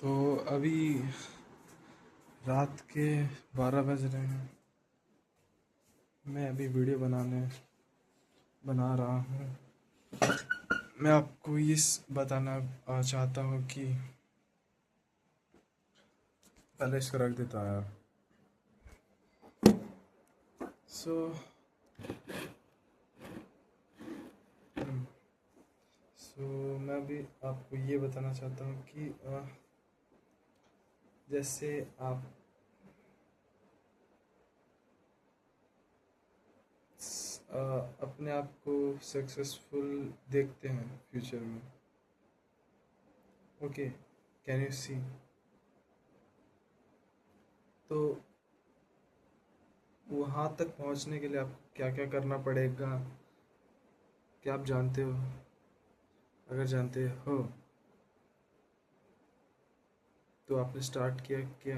तो अभी रात के 12 बज रहे हैं। मैं अभी वीडियो बना रहा हूँ। मैं आपको ये बताना चाहता हूँ कि पहले इसको रख देता हूँ यार। सो मैं भी आपको ये बताना चाहता हूँ कि जैसे आप अपने आप को सक्सेसफुल देखते हैं फ्यूचर में। Okay, can you see? तो वहाँ तक पहुँचने के लिए आपको क्या क्या करना पड़ेगा, क्या आप जानते हो? अगर जानते हो तो आपने स्टार्ट किया क्या?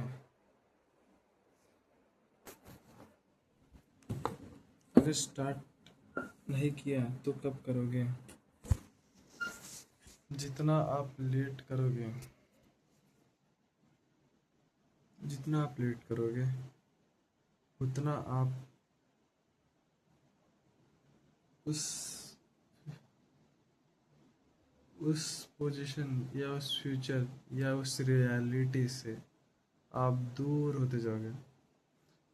अगर स्टार्ट नहीं किया तो कब करोगे? जितना आप लेट करोगे उतना आप उस उस पोजीशन या उस फ्यूचर या उस रियलिटी से आप दूर होते जाओगे।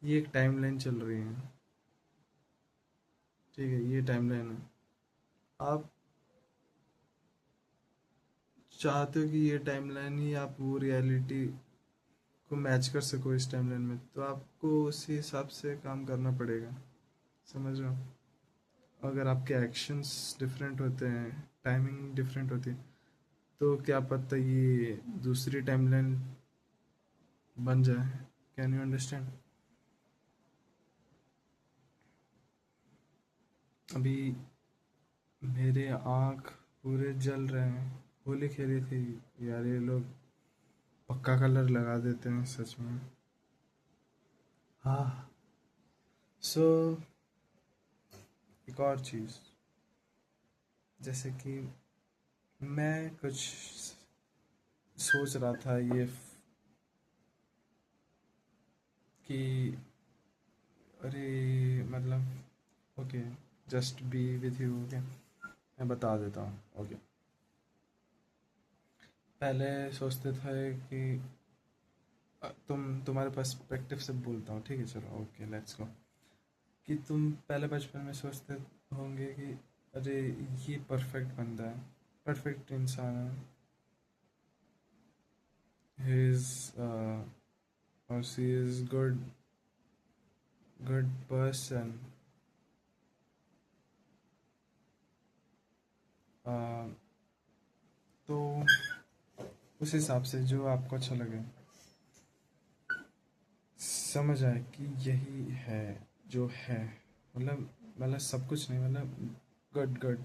ये एक टाइमलाइन चल रही है, ठीक है? ये टाइमलाइन है। आप चाहते हो कि ये टाइमलाइन ही आप वो रियलिटी को मैच कर सको इस टाइमलाइन में, तो आपको उसी हिसाब से काम करना पड़ेगा। समझ रहे हो? अगर आपके एक्शंस डिफरेंट होते हैं, टाइमिंग डिफरेंट होती है, तो क्या पता ये दूसरी टाइमलाइन बन जाए। Can you understand? अभी मेरे आँख पूरे जल रहे हैं। होली खेली थी यार, ये लोग पक्का कलर लगा देते हैं सच में। हाँ। सो एक और चीज़, जैसे कि मैं कुछ सोच रहा था ये कि अरे मतलब okay, just be with you. Okay, मैं बता देता हूँ। ओके, पहले सोचते थे कि तुम्हारे पर्सपेक्टिव से बोलता हूँ, ठीक है? चलो, ओके, लेट्स गो। कि तुम पहले बचपन में सोचते होंगे कि अरे ये परफेक्ट बंदा है, परफेक्ट इंसान है, ही इज और सी इज गुड पर्सन। तो उस हिसाब से जो आपको अच्छा लगे, समझ आए कि यही है जो है। मतलब सब कुछ नहीं, मतलब गुड गुड,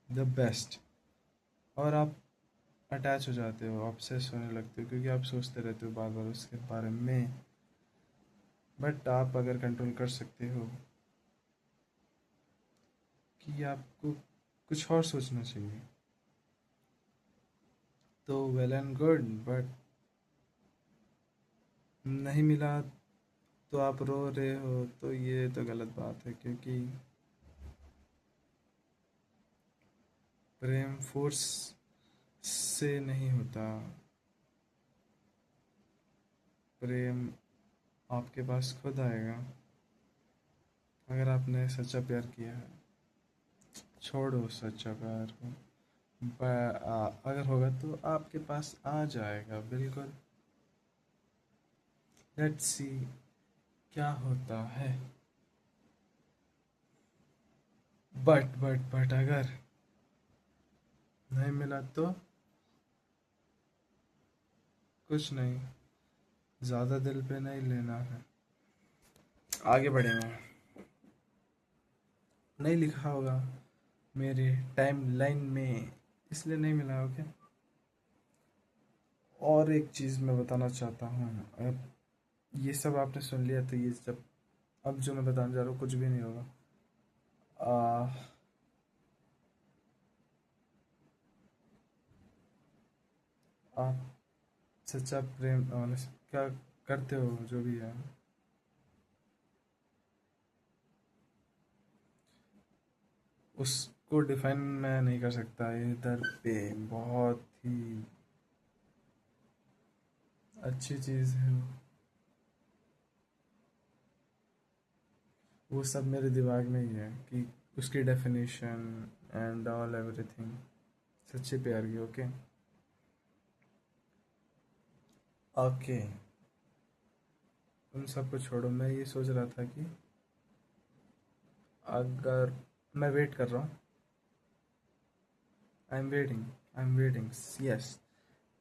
द बेस्ट। और आप अटैच हो जाते हो, ऑब्सेस होने लगते हो, क्योंकि आप सोचते रहते हो बार बार उसके बारे में। बट आप अगर कंट्रोल कर सकते हो कि आपको कुछ और सोचना चाहिए, तो वेल एंड गुड। बट नहीं मिला तो आप रो रहे हो, तो ये तो गलत बात है, क्योंकि प्रेम फोर्स से नहीं होता। प्रेम आपके पास खुद आएगा अगर आपने सच्चा प्यार किया है। छोड़ो सच्चा प्यार को, अगर होगा तो आपके पास आ जाएगा, बिल्कुल। लेट्स सी क्या होता है। बट अगर नहीं मिला तो कुछ नहीं, ज़्यादा दिल पे नहीं लेना है, आगे बढ़ेंगे। नहीं लिखा होगा मेरे टाइम लाइन में, इसलिए नहीं मिला। ओके, और एक चीज़ मैं बताना चाहता हूँ। अब ये सब आपने सुन लिया, तो ये सब अब जो मैं बताने जा रहा हूँ कुछ भी नहीं होगा। आ, आप सच्चा प्रेम क्या करते हो जो भी है, उसको डिफाइन मैं नहीं कर सकता। इधर पे बहुत ही अच्छी चीज़ है वो सब मेरे दिमाग में ही है कि उसकी डेफिनेशन एंड ऑल एवरीथिंग सच्चे प्यार की। ओके ओके, उन सबको छोड़ो। मैं ये सोच रहा था कि अगर मैं वेट कर रहा हूँ, I am waiting, yes,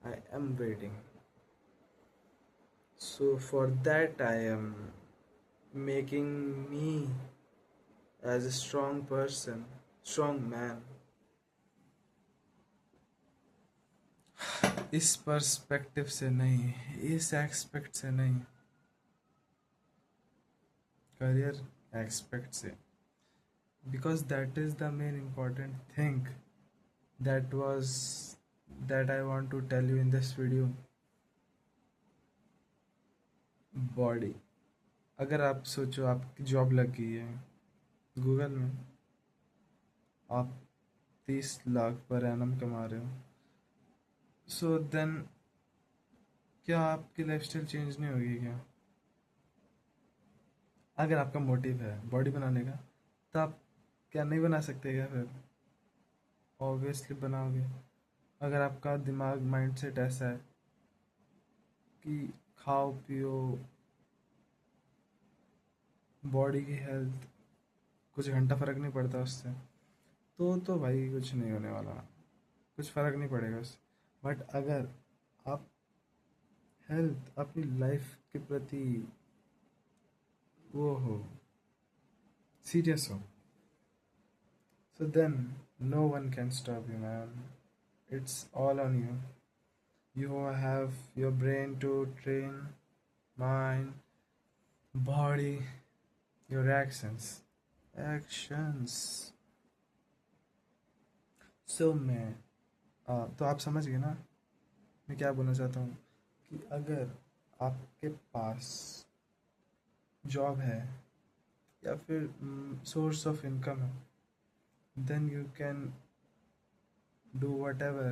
I am waiting. So for that I am making me as a strong person, strong man. इस पर्सपेक्टिव से नहीं, इस एक्सपेक्ट से नहीं, करियर एक्सपेक्ट से, because that is the main important thing that was that I want to tell you in this video. Body, अगर आप सोचो आपकी जॉब लग गई है गूगल में, आप 30 लाख पर एनम कमा रहे हो, सो देन क्या आपकी लाइफस्टाइल चेंज नहीं होगी क्या? अगर आपका मोटिव है बॉडी बनाने का, तो आप क्या नहीं बना सकते क्या फिर? ऑब्वियसली बनाओगे। अगर आपका दिमाग माइंडसेट ऐसा है कि खाओ पियो, बॉडी की हेल्थ, कुछ घंटा फर्क नहीं पड़ता उससे, तो भाई कुछ नहीं होने वाला, कुछ फर्क नहीं पड़ेगा उससे। बट अगर आप हेल्थ अपनी लाइफ के प्रति वो हो, सीरियस हो, so then no one can stop you, man. It's all on you. You have your brain to train, mind, body, your actions. So मैं तो आप समझ गए ना मैं क्या बोलना चाहता हूँ, कि अगर आपके पास जॉब है या फिर सोर्स ऑफ इनकम है, then you can do whatever,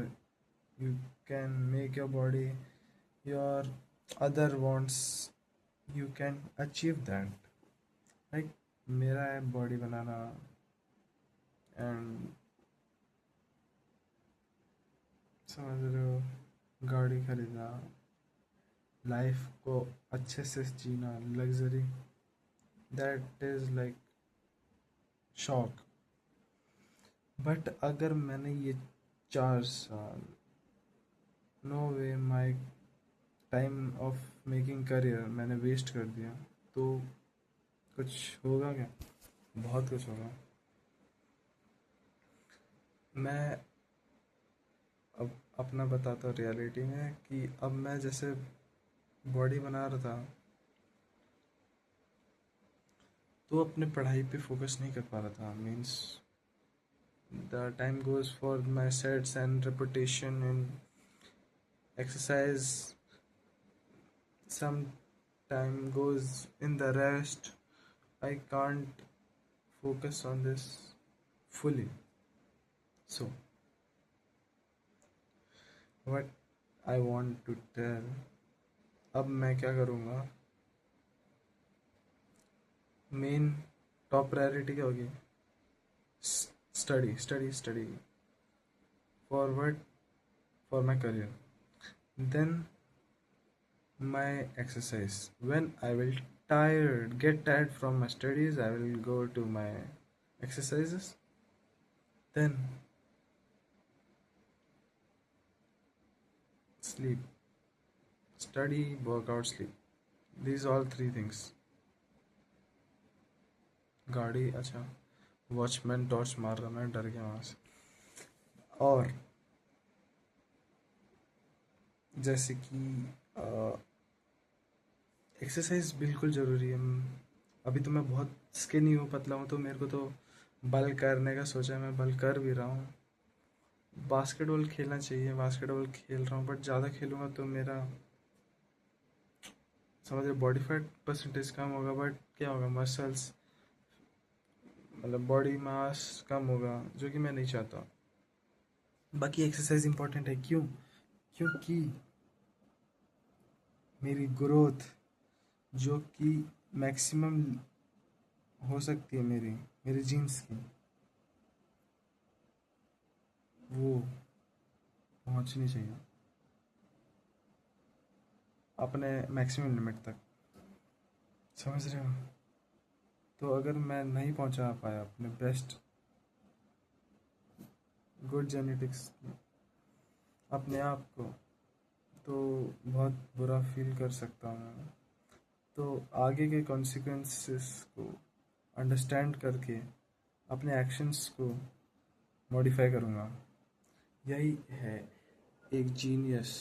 you can make your body, your other wants, you can achieve that. Like मेरा है बॉडी बनाना, एंड समझ रहे हो, गाड़ी खरीदना, लाइफ को अच्छे से जीना, लग्जरी, दैट इज लाइक शौक। बट अगर मैंने ये 4 साल, no way, my time of making career मैंने वेस्ट कर दिया, तो कुछ होगा क्या? बहुत कुछ होगा। मैं अब अपना बताता हूँ रियलिटी में, कि अब मैं जैसे बॉडी बना रहा था, तो अपने पढ़ाई पे फोकस नहीं कर पा रहा था। Means the time goes for my sets and reputation in exercise, some time goes in the rest. I can't focus on this fully. So what I want to tell, अब मैं क्या करूँगा, मेन टॉप प्रायोरिटी क्या होगी? Study study study, forward for my career, then my exercise. When I will get tired from my studies, I will go to my exercises. Then sleep, study, workout, sleep. These all 3 things. गाड़ी, अच्छा, watchman torch मार रहा, मैं डर गया वहाँ से। और जैसे कि एक्सरसाइज बिल्कुल ज़रूरी है। अभी तो मैं बहुत स्किनी हूँ, पतला हूँ, तो मेरे को तो बल करने का सोचा है, मैं बल कर भी रहा हूँ। बास्केटबॉल खेलना चाहिए, बास्केटबॉल खेल रहा हूँ, बट ज़्यादा खेलूँगा तो मेरा समझ रहे, बॉडी फैट परसेंटेज कम होगा बट क्या होगा, मसल्स मतलब बॉडी मास कम होगा, जो कि मैं नहीं चाहता। बाकी एक्सरसाइज इंपॉर्टेंट है, क्यों? क्योंकि मेरी ग्रोथ जो कि मैक्सिमम हो सकती है मेरी मेरे जीन्स की, वो पहुंचनी चाहिए अपने मैक्सिमम लिमिट तक। समझ रहे हो? तो अगर मैं नहीं पहुंचा पाया अपने बेस्ट गुड जेनेटिक्स अपने आप को, तो बहुत बुरा फील कर सकता हूँ मैं। तो आगे के कॉन्सिक्वेंसेस को अंडरस्टैंड करके अपने एक्शंस को मॉडिफाई करूँगा। यही है एक जीनियस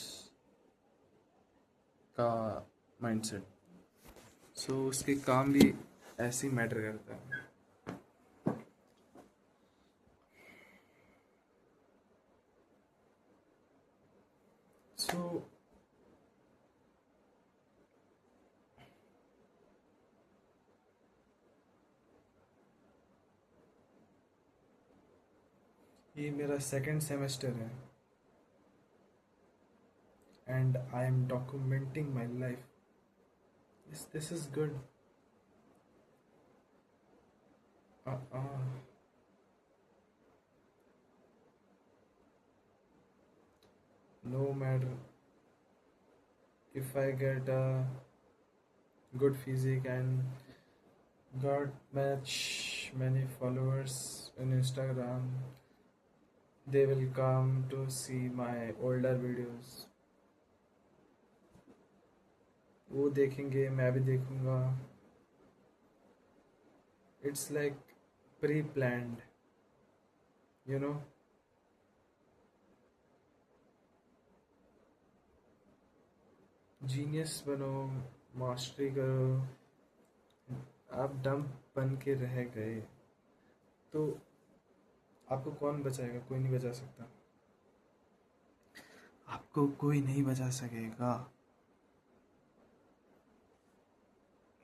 का माइंडसेट। सो उसके काम भी ऐसे ही मैटर करता है। सो ये मेरा सेकंड सेमेस्टर है and I am documenting my life. This is good. No matter if I get a good physique and got many followers on Instagram, they will come to see my older videos. वो देखेंगे, मैं भी देखूंगा। It's like pre-planned, you know. Genius बनो, mastery करो। आप डम बन के रह गए तो आपको कौन बचाएगा? कोई नहीं बचा सकता। आपको कोई नहीं बचा सकेगा।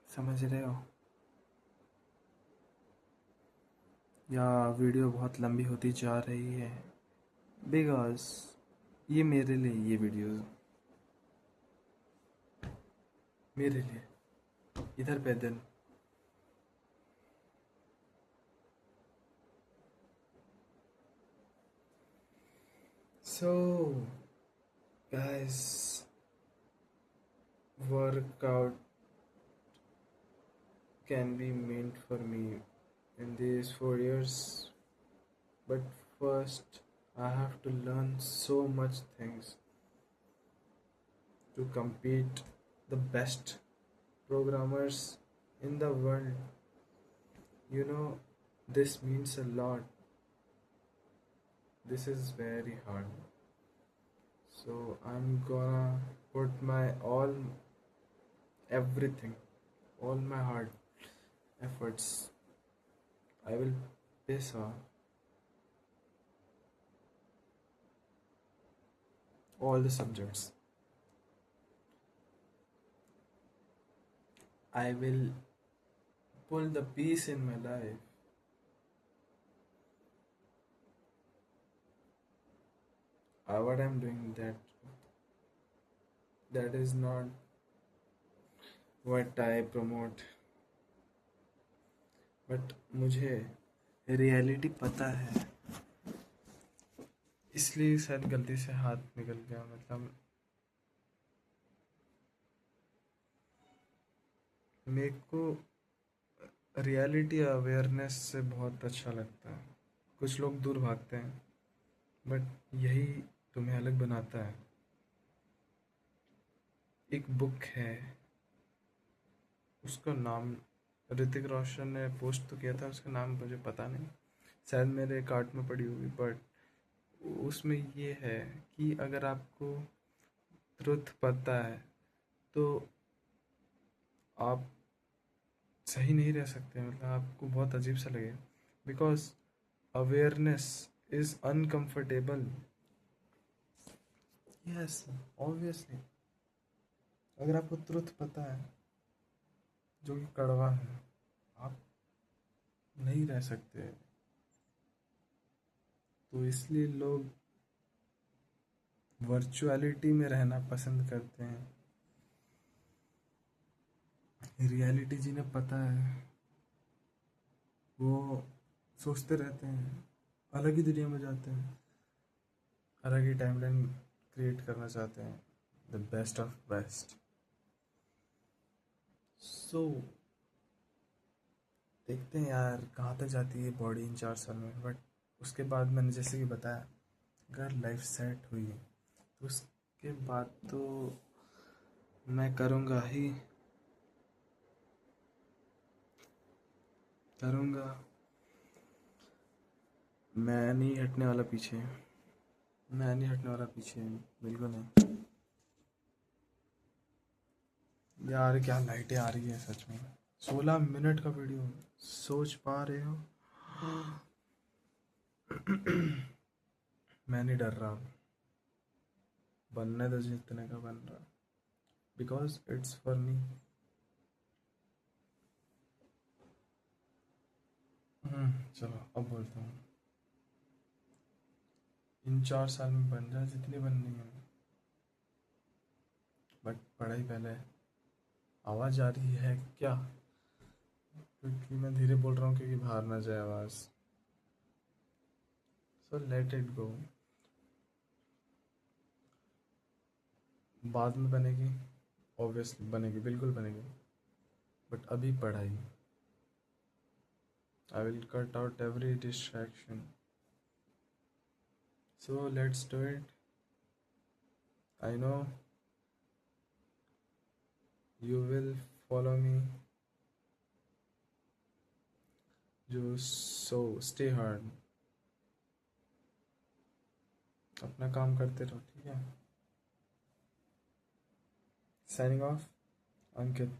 समझ रहे हो? या वीडियो बहुत लंबी होती जा रही है बिकॉज ये मेरे लिए, ये वीडियो मेरे लिए इधर पैदल। So guys, workout can be meant for me in these 4 years, but first I have to learn so much things to compete the best programmers in the world. You know, this means a lot. This is very hard. So I'm gonna put my everything, all my hard efforts. I will piss off all the subjects. I will pull the peace in my life. What I'm doing, that is not what I promote. But मुझे reality पता है, इसलिए शायद गलती से हाथ निकल गया। मतलब मेरे को रियलिटी अवेयरनेस से बहुत अच्छा लगता है। कुछ लोग दूर भागते हैं बट यही तुम्हें अलग बनाता है। एक बुक है, उसका नाम ऋतिक रोशन ने पोस्ट तो किया था, उसका नाम मुझे पता नहीं, शायद मेरे कार्ट में पड़ी होगी। बट उसमें ये है कि अगर आपको ट्रुथ पता है तो आप सही नहीं रह सकते। मतलब आपको बहुत अजीब सा लगेगा because awareness is uncomfortable. Yes, obviously अगर आपको ट्रुथ पता है जो कि कड़वा है, आप नहीं रह सकते। तो इसलिए लोग वर्चुअलिटी में रहना पसंद करते हैं। रियलिटी जिन्हें पता है वो सोचते रहते हैं, अलग ही दुनिया में जाते हैं, अलग ही टाइमलाइन क्रिएट करना चाहते हैं, द बेस्ट ऑफ बेस्ट। सो देखते हैं यार कहाँ तक जाती है बॉडी इन 4 साल में। बट उसके बाद मैंने जैसे कि बताया, अगर लाइफ सेट हुई तो उसके बाद तो मैं करूँगा। मैं नहीं हटने वाला पीछे, मैं नहीं हटने वाला पीछे, बिल्कुल नहीं। यार क्या लाइटें आ रही है सच में। 16 मिनट का वीडियो, सोच पा रहे हो? मैं नहीं डर रहा, बनने दो जितने का बन रहा, बिकॉज इट्स फॉर मी। चलो अब बोलता हूँ। इन 4 साल में बन जाए जितनी बननी है, बट पढ़ाई पहले। आवाज़ आ रही है क्या? क्योंकि मैं धीरे बोल रहा हूँ क्योंकि बाहर ना जाए आवाज़। सो लेट इट गो, बाद में बनेगी, ऑब्वियसली बनेगी, बिल्कुल बनेगी, बट अभी पढ़ाई। I will cut out every distraction. So let's do it. I know you will follow me, जो सो स्टे हार्ड, अपना काम करते रहो, ठीक है? साइनिंग ऑफ, अंकित।